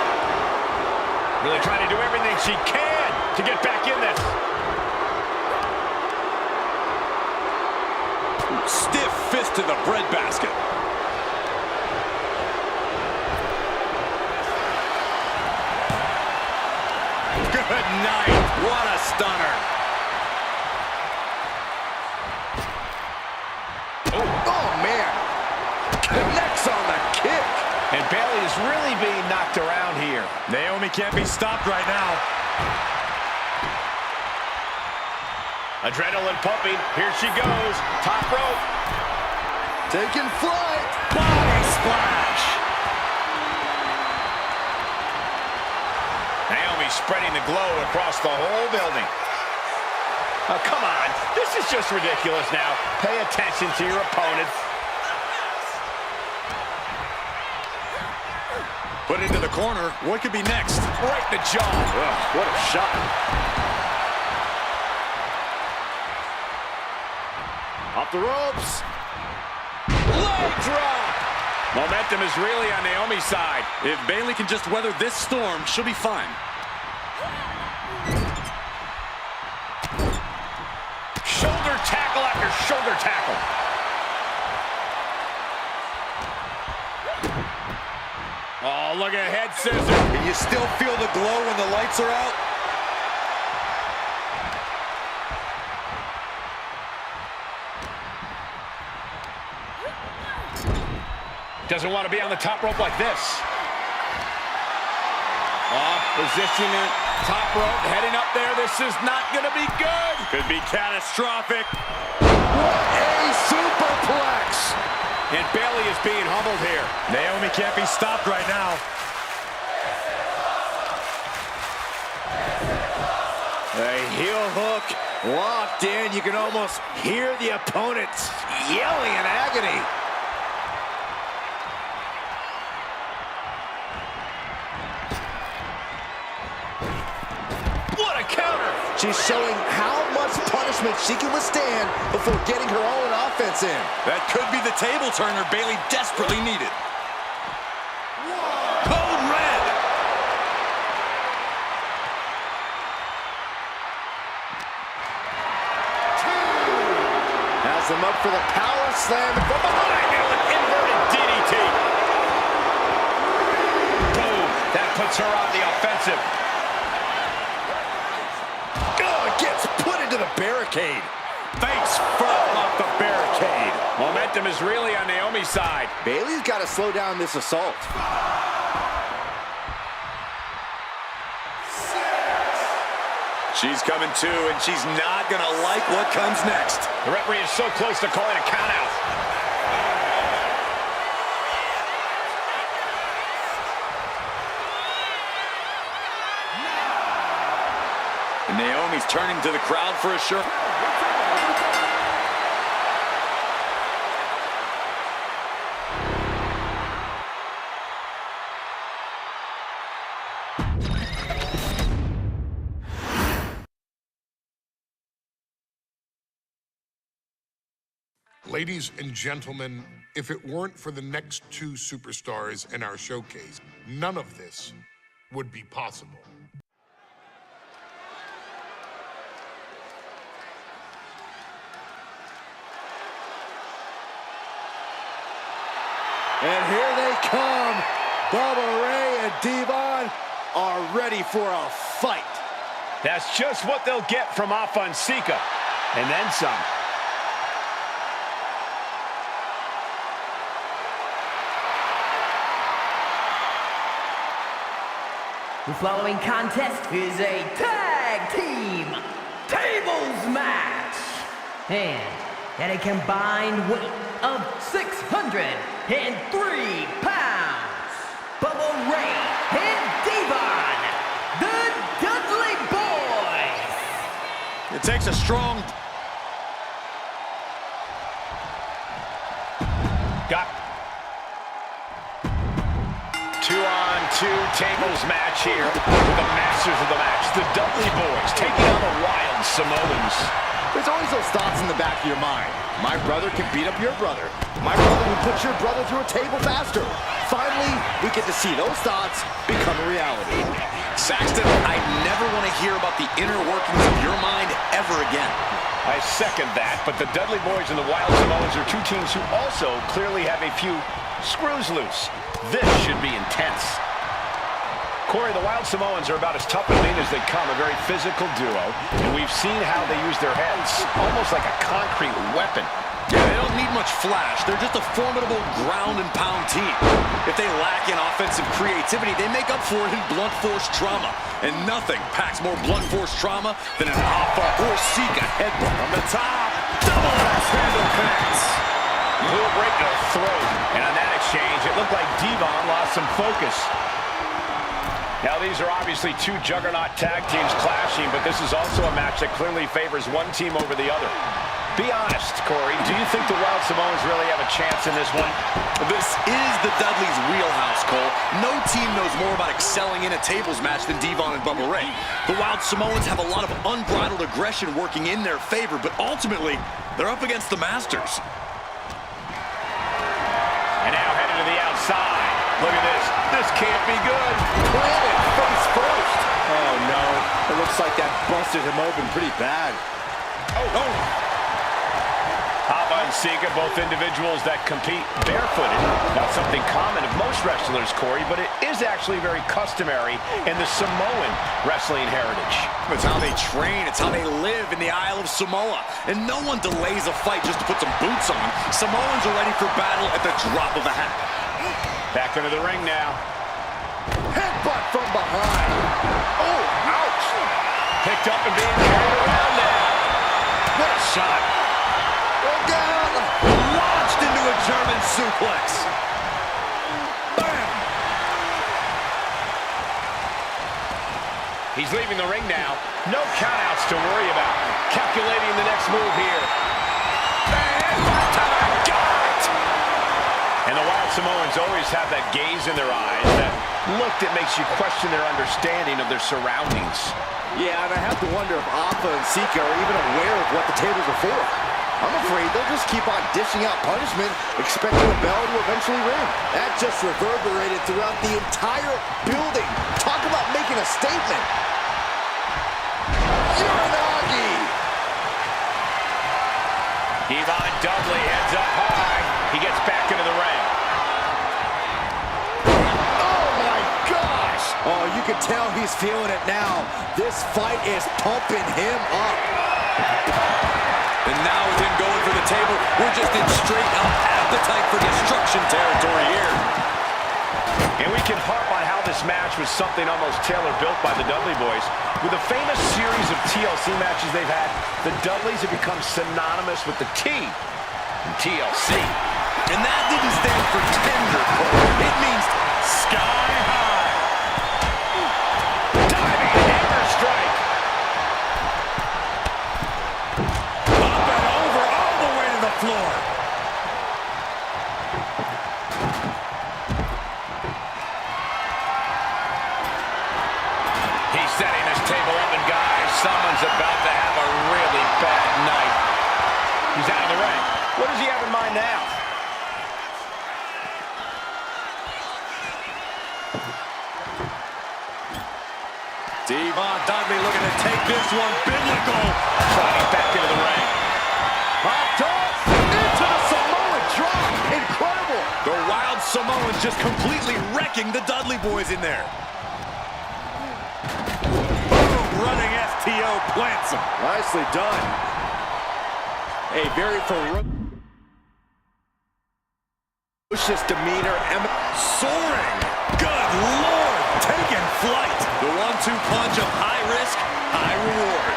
Really trying to do everything she can to get back in this. Stiff fist to the breadbasket. Good night. What a stunner. Oh, man. Connects on the kick. And Bayley is really being knocked around here. Naomi can't be stopped right now. Adrenaline pumping. Here she goes. Top rope. Taking flight. Body splash. Naomi spreading the glow across the whole building. Oh, come on. This is just ridiculous now. Pay attention to your opponent. Put into the corner. What could be next? Right in the jaw. Ugh, what a shot. Off the ropes. Leg drop. Momentum is really on Naomi's side. If Bayley can just weather this storm, she'll be fine. Shoulder tackle after shoulder tackle. Oh, look at head scissor. Can you still feel the glow when the lights are out? Doesn't want to be on the top rope like this. Positioning top rope, heading up there. This is not going to be good. Could be catastrophic. What a superplex. And Bayley is being humbled here. Naomi can't be stopped right now. A heel hook locked in. You can almost hear the opponent yelling in agony. What a counter! She's showing how much punishment she can withstand before getting her own offense in. That could be the table turner Bayley desperately needed. Code red. Has them up for the power slam from behind. Now an inverted DDT. Boom! That puts her on the offensive. Gets put into the barricade. Face first off the barricade. Momentum is really on Naomi's side. Bayley's got to slow down this assault. She's coming to, and she's not going to like what comes next. The referee is so close to calling a countout. And Naomi's turning to the crowd for a shirt. Ladies and gentlemen, if it weren't for the next two superstars in our showcase, none of this would be possible. And here they come. Bubba Ray and Devon are ready for a fight. That's just what they'll get from Afonseca. And then some. The following contest is a tag team tables match. And at a combined weight of 603 pounds, Bubba Ray and Devon, the Dudley Boys. It takes a strong... Got 2-on-2 tables match here with the masters of the match, the Dudley Boys, taking on the Wild Samoans. There's always those thoughts in the back of your mind. My brother can beat up your brother. My brother will put your brother through a table faster. Finally, we get to see those thoughts become a reality. Saxton, I never want to hear about the inner workings of your mind ever again. I second that, but the Dudley Boys and the Wild Samoans are two teams who also clearly have a few screws loose. This should be intense. Corey, the Wild Samoans are about as tough and lean as they come, a very physical duo, and we've seen how they use their heads, almost like a concrete weapon. Yeah, they don't need much flash. They're just a formidable ground and pound team. If they lack in offensive creativity, they make up for it in blunt force trauma. And nothing packs more blunt force trauma than an Afonseca headbutt. From the top, double axe handle connects. Little break to the throat, and on that exchange, it looked like Devon lost some focus. Now, these are obviously two juggernaut tag teams clashing, but this is also a match that clearly favors one team over the other. Be honest, Corey, do you think the Wild Samoans really have a chance in this one? This is the Dudleys' wheelhouse, Cole. No team knows more about excelling in a tables match than Devon and Bubba Ray. The Wild Samoans have a lot of unbridled aggression working in their favor, but ultimately, they're up against the Masters. And now headed to the outside. Look at this. This can't be good. Planted face first. Oh, no. It looks like that busted him open pretty bad. Oh, no. Afonseca, both individuals that compete barefooted. Not something common of most wrestlers, Corey, but it is actually very customary in the Samoan wrestling heritage. It's how they train. It's how they live in the Isle of Samoa. And no one delays a fight just to put some boots on. Samoans are ready for battle at the drop of a hat. Back into the ring now. Headbutt from behind. Oh, ouch. Picked up and being carried around now. What a shot. Look out. Launched into a German suplex. Bam. He's leaving the ring now. No countouts to worry about. Calculating the next move here. And the Wild Samoans always have that gaze in their eyes, that look that makes you question their understanding of their surroundings. Yeah, and I have to wonder if Afonseca are even aware of what the tables are for. I'm afraid they'll just keep on dishing out punishment, expecting the bell to eventually ring. That just reverberated throughout the entire building. Talk about making a statement. Uranagi! Devon Dudley heads up high. He gets back into the ring. Oh, my gosh! Oh, you can tell he's feeling it now. This fight is pumping him up. And now with him going for the table, we're just in straight-up appetite for destruction territory here. And we can harp on how this match was something almost tailor-built by the Dudley Boys. With a famous series of TLC matches they've had, the Dudleys have become synonymous with the T in TLC. And that didn't stand for tender, Cole. It means sky high. Diving hammer strike. Up and over, all the way to the floor. He's setting his table up, and guys, someone's about to have a really bad night. He's out of the ring. What does he have in mind now? Devon Dudley looking to take this one biblical. Sliding back into the ring. Hot top into the Samoan drop. Incredible. The Wild Samoans just completely wrecking the Dudley Boys in there. Boom, running STO plants him. Nicely done. A very ferocious demeanor. Soaring. Good Lord, taking flight. The 1-2 punch of high risk, high reward.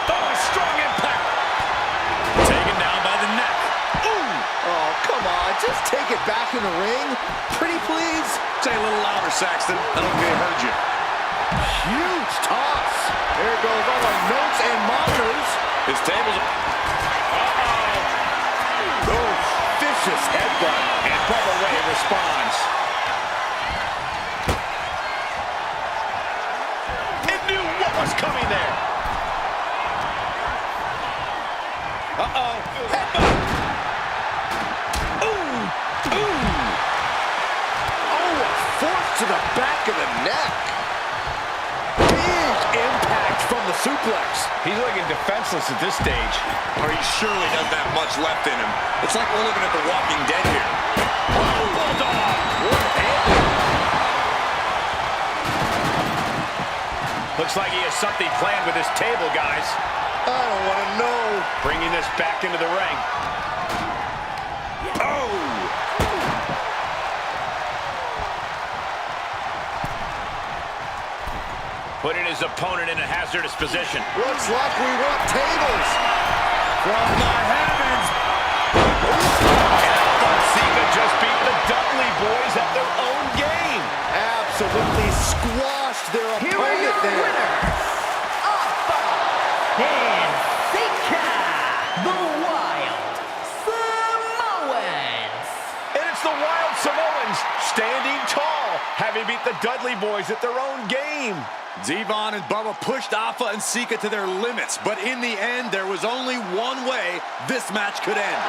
Oh, strong impact. Taken down by the neck. Ooh. Oh, come on. Just take it back in the ring. Pretty please. Say a little louder, Saxton. I don't think they heard you. Huge toss. There goes all our notes and monitors. His table's... Uh-oh. Oh, vicious headbutt. And Bubba Ray responds. It knew what was coming there. Uh-oh. Ooh. Ooh. Oh, a force to the back of the neck. Big impact from the suplex. He's looking defenseless at this stage. Or he surely doesn't have much left in him. It's like we're looking at The Walking Dead here. Oh, Bulldog! Looks like he has something planned with his table, guys. I don't want to know. Bringing this back into the ring. Oh! Putting his opponent in a hazardous position. Looks like we want tables. From the heavens! Cena just beat the Dudley Boys at their own game. Absolutely squashed their opponent there. And Sika, the Wild Samoans. And it's the Wild Samoans standing tall, having beat the Dudley Boys at their own game. Devon and Bubba pushed Alpha and Sika to their limits, but in the end, there was only one way this match could end.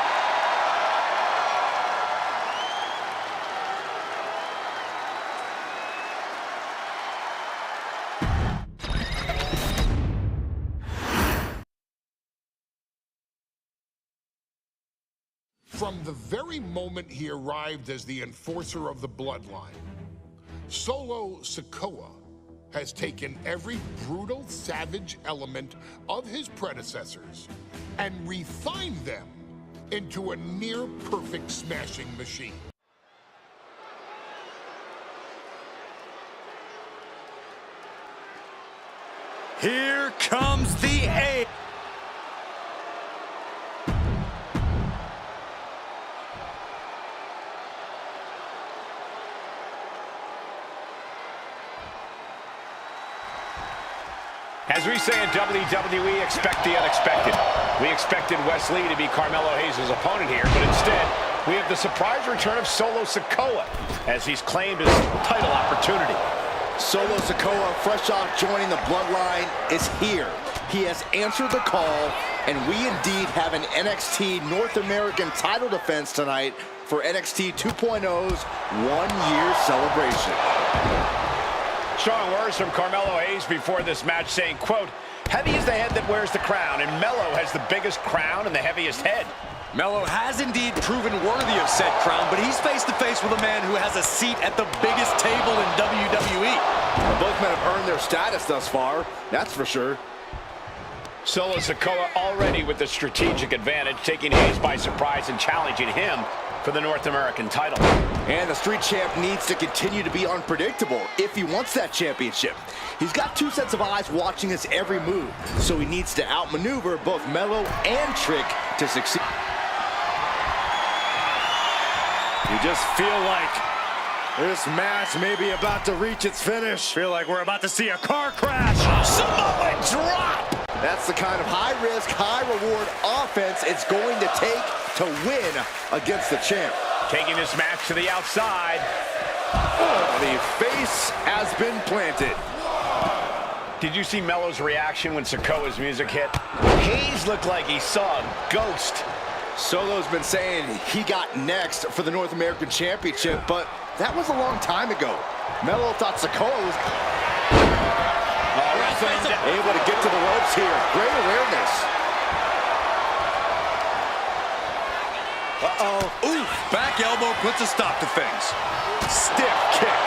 From the very moment he arrived as the enforcer of the bloodline, Solo Sikoa has taken every brutal, savage element of his predecessors and refined them into a near-perfect smashing machine. Here comes the A. As we say in WWE, expect the unexpected. We expected Wes Lee to be Carmelo Hayes' opponent here, but instead, we have the surprise return of Solo Sikoa as he's claimed his title opportunity. Solo Sikoa, fresh off joining the bloodline, is here. He has answered the call, and we indeed have an NXT North American title defense tonight for NXT 2.0's one-year celebration. Strong words from Carmelo Hayes before this match saying, quote, "Heavy is the head that wears the crown, and Melo has the biggest crown and the heaviest head." Melo has indeed proven worthy of said crown, but he's face to face with a man who has a seat at the biggest table in WWE. Well, both men have earned their status thus far, that's for sure. Solo Sikoa already with the strategic advantage, taking Hayes by surprise and challenging him for the North American title. And the Street Champ needs to continue to be unpredictable if he wants that championship. He's got two sets of eyes watching his every move, so he needs to outmaneuver both Melo and Trick to succeed. You just feel like this match may be about to reach its finish. Feel like we're about to see a car crash. Samoa drop! That's the kind of high-risk, high-reward offense it's going to take to win against the champ. Taking this match to the outside. Oh, the face has been planted. Did you see Melo's reaction when Sikoa's music hit? Hayes looked like he saw a ghost. Solo's been saying he got next for the North American Championship, but that was a long time ago. Melo thought Sikoa was able to get to the ropes here. Great awareness. Uh-oh. Ooh, back elbow puts a stop to things. Stiff kick.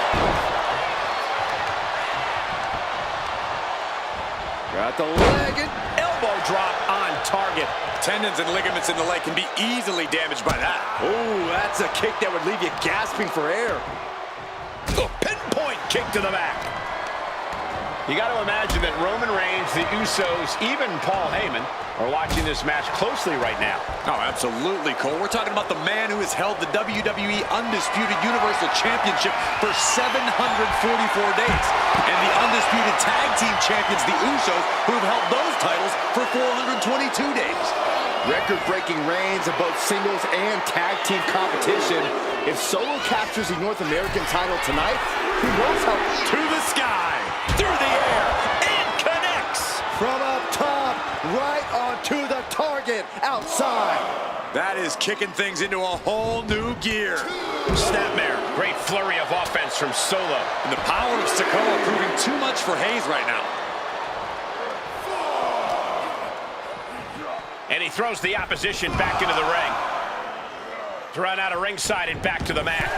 Got the leg and Elbow drop on target. Tendons and ligaments in the leg can be easily damaged by that. ooh, that's a kick that would leave you gasping for air. The pinpoint kick to the back. You got to imagine that Roman Reigns, the Usos, even Paul Heyman are watching this match closely right now. Oh, absolutely, Cole. We're talking about the man who has held the WWE Undisputed Universal Championship for 744 days. And the Undisputed Tag Team Champions, the Usos, who have held those titles for 422 days. Record-breaking reigns of both singles and tag team competition. If Solo captures the North American title tonight, who knows how... To the sky, through the air, and connects. From up top, right onto the target, outside. That is kicking things into a whole new gear. Snapmare. Great flurry of offense from Solo. And the power of Sikoa proving too much for Hayes right now. And he throws the opposition back into the ring. Thrown out of ringside and back to the mat.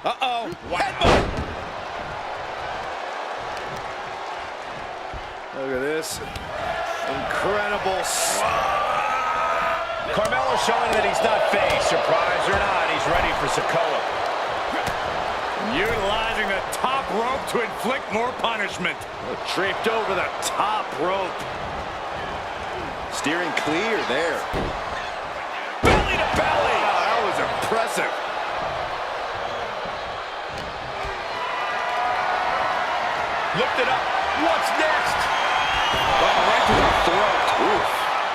Uh-oh. Headbutt. Look at this. Incredible. Carmelo showing that he's not phased. Surprised or not, he's ready for Sikoa. Utilizing the top rope to inflict more punishment. Draped over the top rope. Steering clear there. Belly to belly. Wow, that was impressive. Lift it up. What's next? Right to the throat. Oof.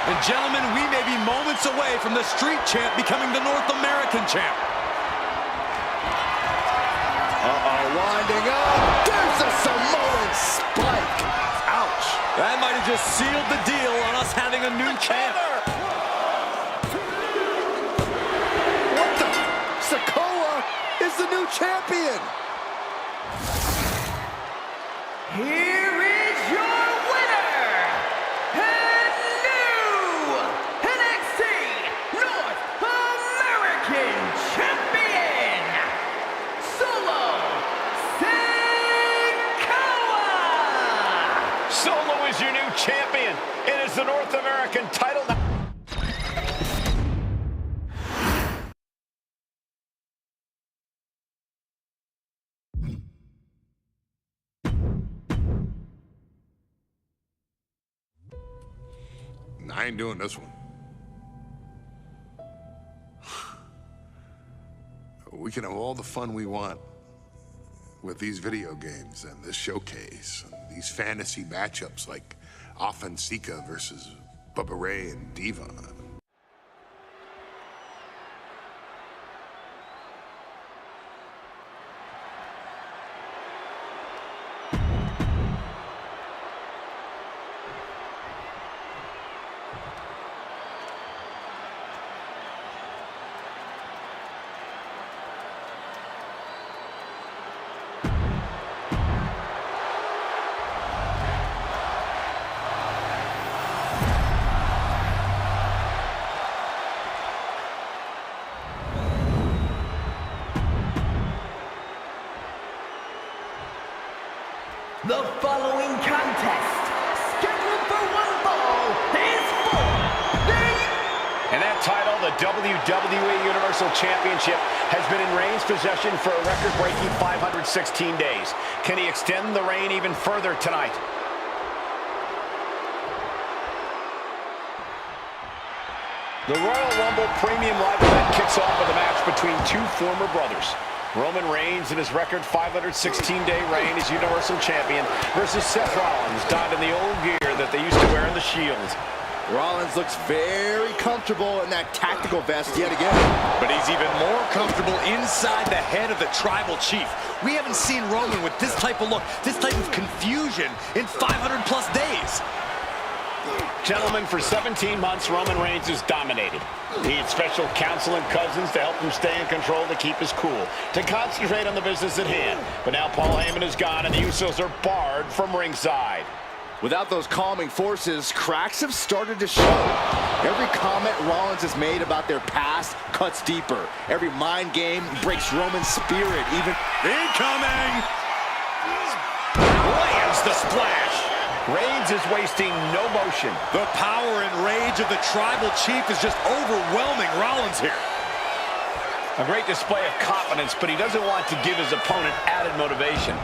And gentlemen, we may be moments away from the Street Champ becoming the North American Champ. Uh-oh, winding up. There's a Samoan spike. Ouch. That might have just sealed the deal on us having a new champ. What the? Sikoa is the new champion. Here is your winner, and new NXT North American Champion, Solo Sikoa! Solo is your new champion. It is the North American title. I ain't doing this one. We can have all the fun we want with these video games and this showcase and these fantasy matchups like Offensica versus Bubba Ray and Diva. The following contest, scheduled for one fall, is for the... And that title, the WWE Universal Championship, has been in Reigns' possession for a record-breaking 516 days. Can he extend the reign even further tonight? The Royal Rumble Premium Live Event kicks off with a match between two former brothers. Roman Reigns in his record 516-day reign as Universal Champion versus Seth Rollins, donned in the old gear that they used to wear in the Shield. Rollins looks very comfortable in that tactical vest yet again. But he's even more comfortable inside the head of the Tribal Chief. We haven't seen Roman with this type of look, this type of confusion in 500-plus days. Gentlemen, for 17 months, Roman Reigns has dominated. He had special counsel and cousins to help him stay in control, to keep his cool, to concentrate on the business at hand. But now Paul Heyman is gone, and the Usos are barred from ringside. Without those calming forces, cracks have started to show. Every comment Rollins has made about their past cuts deeper. Every mind game breaks Roman's spirit, even... Incoming! Lands the splash. Reigns is wasting no motion. The power and rage of the Tribal Chief is just overwhelming Rollins here. A great display of confidence, but he doesn't want to give his opponent added motivation.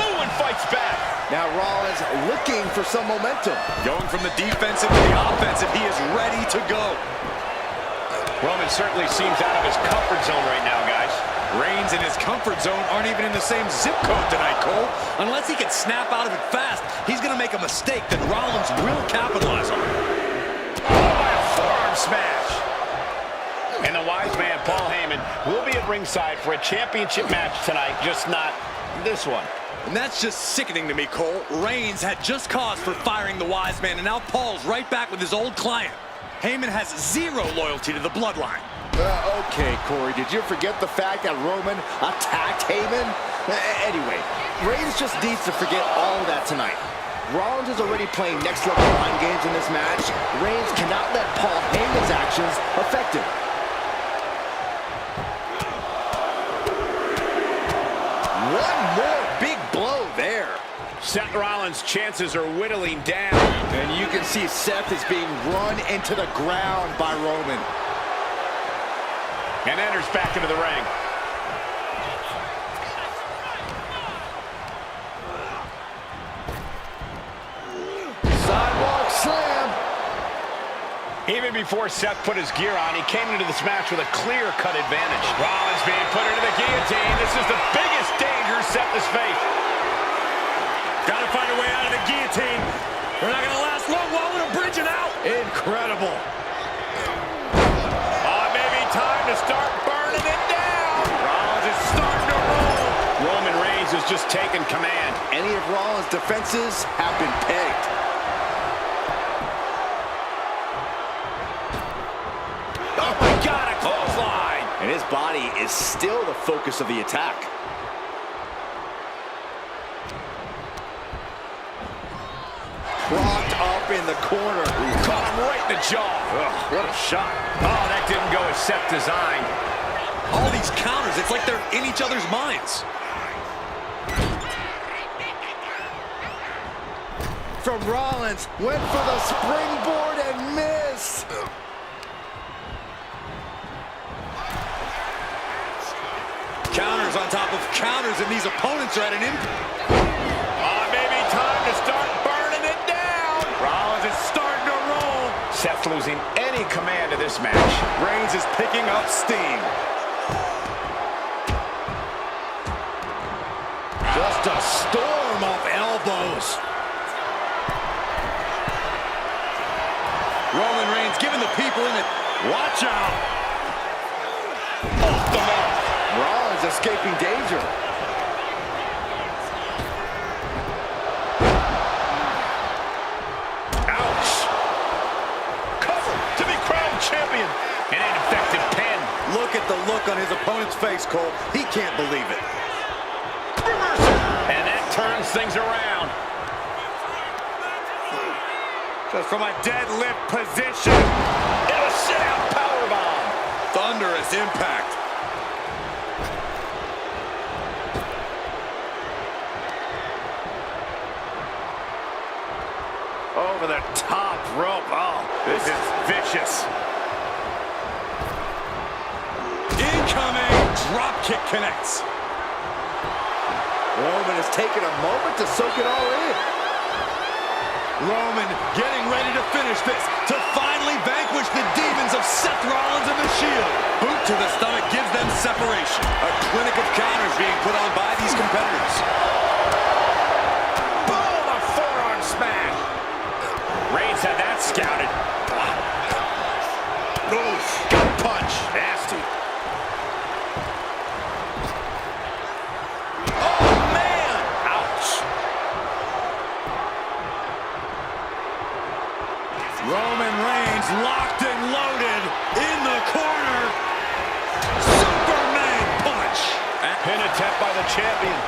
Oh, and fights back. Now Rollins looking for some momentum. Going from the defensive to the offensive, he is ready to go. Roman certainly seems out of his comfort zone right now, guys. Reigns and his comfort zone aren't even in the same zip code tonight, Cole. Unless he can snap out of it fast, he's going to make a mistake that Rollins will capitalize on. Oh, by a forearm smash. And the wise man, Paul Heyman, will be at ringside for a championship match tonight, just not this one. And that's just sickening to me, Cole. Reigns had just cause for firing the wise man, and now Paul's right back with his old client. Heyman has zero loyalty to the bloodline. Okay, Corey, did you forget the fact that Roman attacked Heyman? Anyway, Reigns just needs to forget all of that tonight. Rollins is already playing next-level mind games in this match. Reigns cannot let Paul Heyman's actions affect him. One more big blow there. Seth Rollins' chances are whittling down. And you can see Seth is being run into the ground by Roman. And enters back into the ring. Sidewalk slam. Even before Seth put his gear on, he came into this match with a clear-cut advantage. Rollins being put into the guillotine. This is the biggest danger Seth has faced. Got to find a way out of the guillotine. They're not going to last long. Walling a bridge and out. Incredible. Maybe time to start burning it down. Rollins is starting to roll. Roman Reigns has just taken command. Any of Rollins' defenses have been pegged. Oh my God, a clothesline. And his body is still the focus of the attack. Propped up in the corner. Caught him right in the jaw. Ugh, what a shot. Oh, that didn't go as Seth designed. All these counters, it's like they're in each other's minds. From Rollins, went for the springboard and missed. Counters on top of counters, and these opponents are at an impact. Maybe time to start burning it down. Rollins is starting to roll. Seth losing any command of this match. Reigns is picking up steam. Just a storm of elbows. Roman Reigns giving the people in it. Watch out. Off the mark. Rollins escaping danger. Ouch. Cover to be crowned champion. An ineffective pin. Look at the look on his opponent's face, Cole. He can't believe it. Reversal. And that turns things around. Just from a deadlift position. And a sit-out powerbomb. Thunderous impact. Over the top rope. Oh, this is vicious. Incoming. Drop kick connects. Roman has taken a moment to soak it all in. Roman getting ready to finish this, to finally vanquish the demons of Seth Rollins and the Shield. Boot to the stomach gives them separation. A clinic of counters being put on by these competitors. Boom, a forearm smash. Reigns had that scouted. Oof. Gut punch. Nasty. Oh, man. Ouch. Roman Reigns locked and loaded in the corner. Superman punch. Pin attempt by the champion.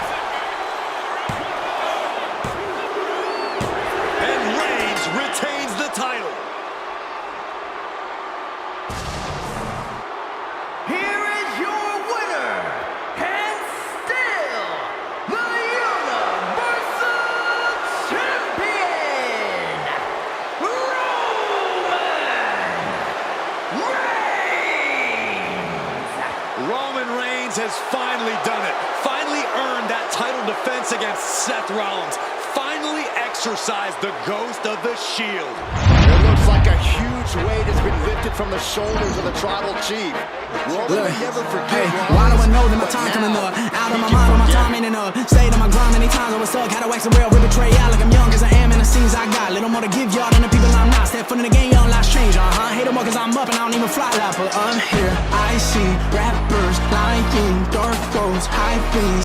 has finally done it. Finally earned that title defense against Seth Rollins. Finally exercised the ghost of the Shield. It looks like a huge weight has been lifted from the shoulders of the Tribal Chief. Roman may never forget why do I know that my but time coming now up? Out of he my can mind, on my forget. time ain't enough. Stayed on my grind many times, I was stuck. Had to wax the real, we betray out like I'm young, cause I am in the scenes I got. Little more to give y'all than the people I'm not. Step foot in the game, young lives change, Hate them more cause I'm up and I don't even fly like, but I'm here. I see rappers lying, dark roads, high things.